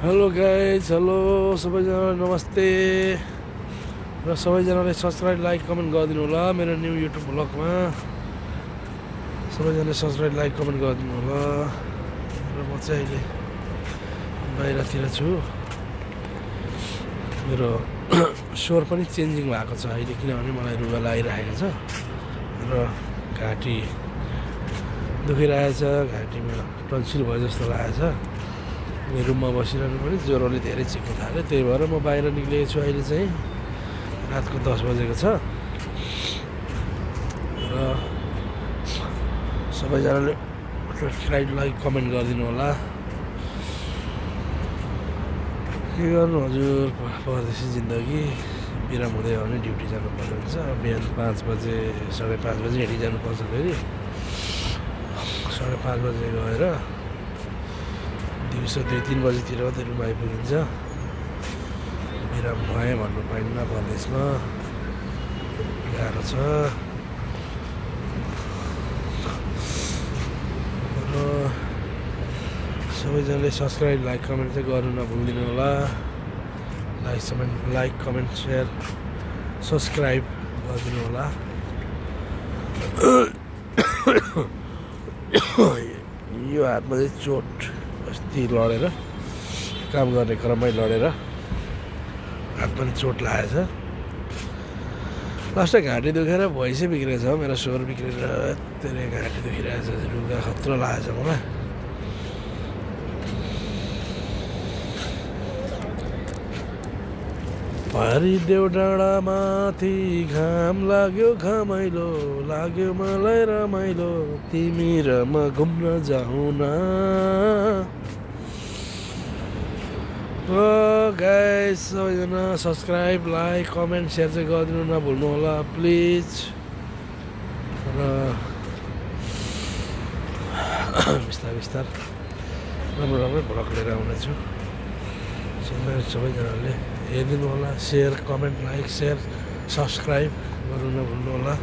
Hello guys, hello सबैजना, नमस्ते। र सबैजनाले सब्सक्राइब, लाइक, कमेन्ट गरिदिनु होला मेरो न्यू युट्युब ब्लगमा। सबैजनाले सब्सक्राइब, लाइक, कमेन्ट गरिदिनु होला। र म चाहिँ अहिले बाहिरतिर छु। मेरो स्वर पनि चेन्जिङ भएको छ अहिले, किनभने मलाई रुगा लागिरहेको छ र घाँटी दुखिरहेछ। घाँटीमा टन्सिल भयो जस्तो लागेको छ। रुममा बसिरहनु पनि ज्वरोले धेरै चिप्नु थाल्यो, त्यही भएर म बाहिर निक्लेको छु। अहिले चाहिँ रातको 10 बजेको छ र सबैजनाले सब्सक्राइब, लाइक, कमेन्ट गरिदिनु होला। के गर्नु हजुर, परदेशी जिन्दगी। बिराम हुँदै हो भने ड्युटी जानुपर्ने हुन्छ। बिहान 5 बजे 5:30 बजे हिँडी जानुपर्छ। फेरि 5:30 बजे गएर दिउँसो 2-3 बजीतिर मात्रै रुम आइपुगिन्छ। बिराम भएँ भन्नु पाइन्न, परदेशमा गाह्रो छ। र सबैजनाले सब्सक्राइब, लाइक, कमेन्ट चाहिँ गर्नु नभुलिदिनु होला। लाइक, कमेन्ट, सेयर, सब्सक्राइब गरिदिनु होला। यो हातमा चाहिँ चोट, अस्ति लडेर काम गर्ने क्रममै लडेर हात पनि चोट लागेछ। लास्टमा घाँटी दुखेर भोइस बिग्रेको छ, मेरो स्वर बिग्रेर धेरै घाँटी दुखिरहेछ। रुगा खतरा लागेछ मलाई। हरिदेव डाँडा माथि घाम लाग्यो, घमाइलो लाग्यो मलाई रमाइलो, तिमी र म घुम्न जाउँ न। गाइस, सबैजना सब्सक्राइब, लाइक, कमेन्ट, सेयर चाहिँ गरिदिनु नभुल्नु होला प्लिज। र बिस्तार राम्रो भ्लग लिएर आउनेछु। सबैजनाले हेरिदिनु होला। Share, comment, like, share, subscribe गर्नु नभुल्नु होला।